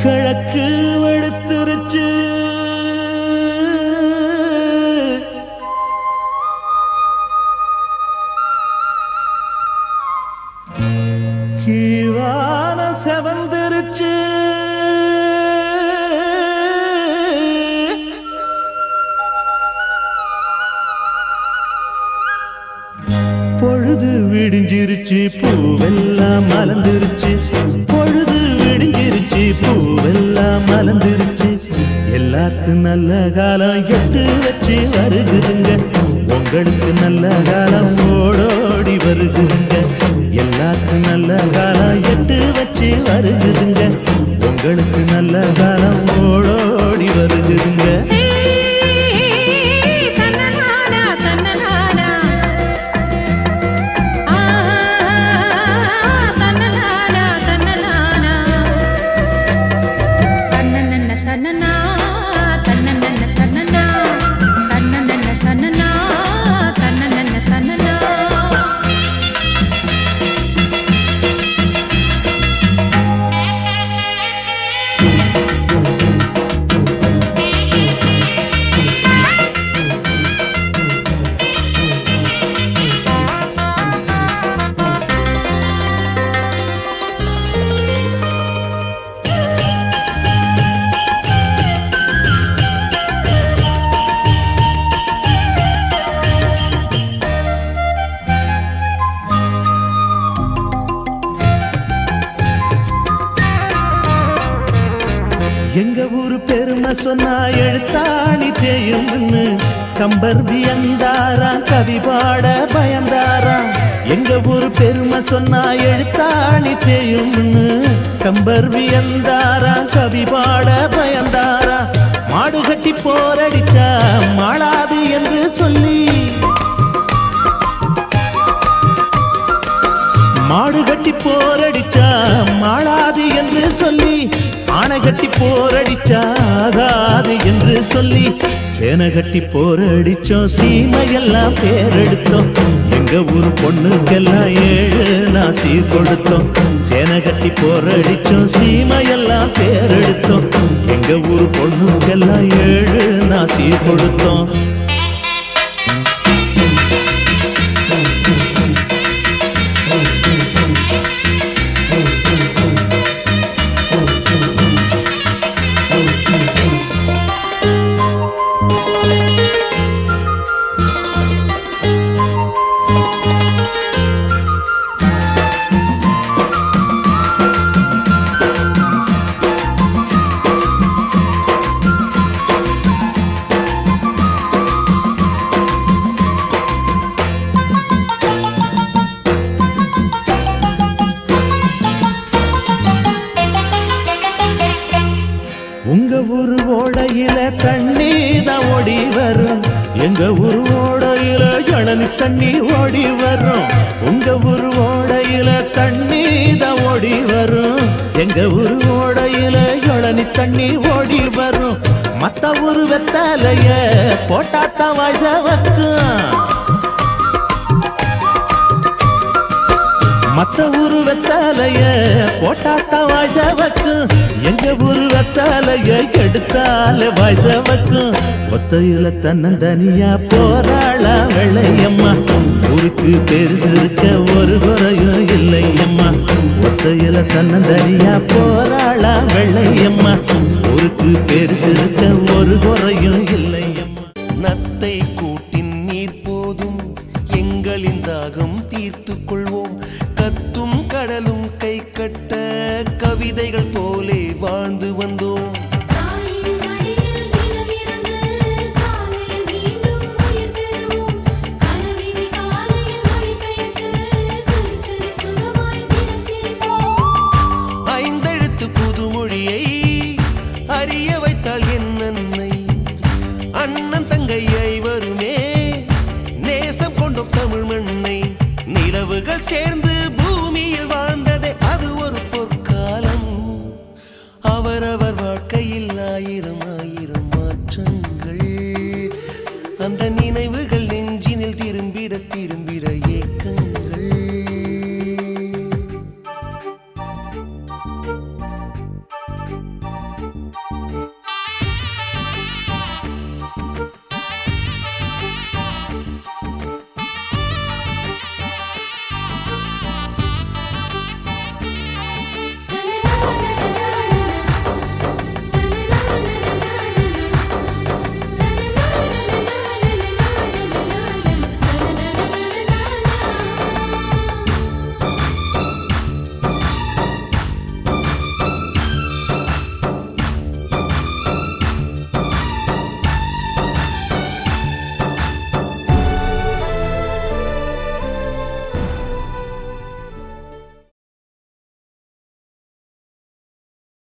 கிழக்கு வெளுத்துருச்சு கீழான செவந்திருச்சு பொழுது விடிஞ்சிருச்சு பூவெல்லாம் மலர்ந்துருச்சு பொழுது விடிஞ்சிருச்சு பூவெல்லாம் மலர்ந்துருச்சு எல்லாருக்கும் நல்ல காலம் எட்டு வச்சு வருகுதுங்க உங்களுக்கு நல்ல காலம் ஓடோடி வருகுதுங்க எல்லாருக்கும் நல்ல காலம் எட்டு வச்சு வருகுதுங்க உங்களுக்கு நல்ல காலம் ஓடோடி வருகுதுங்க எங்க ஊரு பெருமை சொன்னா எழுத்தாணி தேயும்னு கம்பர் வியந்தாரா கவி பாட பயந்தாரா எங்க ஊரு பெருமை சொன்னா எழுத்தாணி தேயும்னு கம்பர் வியந்தாரா கவி பாட பயந்தாரா மாடு கட்டி போரடிச்சா மாளாது என்று சொல்லி மாடு கட்டி போரடிச்சா மாளாது என்று சொல்லி ஆனை கட்டி போரடிச்சாகாது என்று சொல்லி சேனை கட்டி போரடிச்சோம் சீமையெல்லாம் பேரெடுத்தோம் எங்க ஊரு பொண்ணுக்கெல்லாம் 7 நாசி கொடுத்தோம் சேனை கட்டி போரடிச்சோம் சீமையெல்லாம் பேரெடுத்தோம் எங்க ஊரு பொண்ணுக்கெல்லாம் 7 நாசி கொடுத்தோம் உங்க ஊரு ஓடையில தண்ணி தான் ஓடி வரும் எங்க ஊரு ஓடையில இளநி தண்ணி ஓடி வரும் உங்க ஊரு ஓடையில தண்ணி தான் ஓடி வரும் எங்க ஊரு ஓடையில இளநி தண்ணி ஓடி வரும் மத்த ஊரு வெத்தலைய போட்டாத்தான் வாய்ஸ வைக்கும் மத்த ஊரு வெத்தலைய போட்டாத்தா வாய்ஸ வைக்கும் எங்க ஊரு வெத்தலைய எடுத்தால வாய்ஸ வைக்கும் ஒத்தையில தன்னந்தனியா போராளா வெள்ளையம்மா ஊருக்கு பெருசு இருக்க ஒரு குறையும் இல்லையம்மா ஒத்தையில தன்னந்தனியா போராளா வெள்ளையம்மா ஊருக்கு பெருசு இருக்க ஒரு குறையும் இல்லையம்மா நத்தை கூட்டின் நீர் போதும் எங்களின் தாகம் தீர்த்துக் கொள்வோம் கத்தும் கடலும் கை கட்ட கவிதைகள் போலே வாழ்ந்து வந்தோம்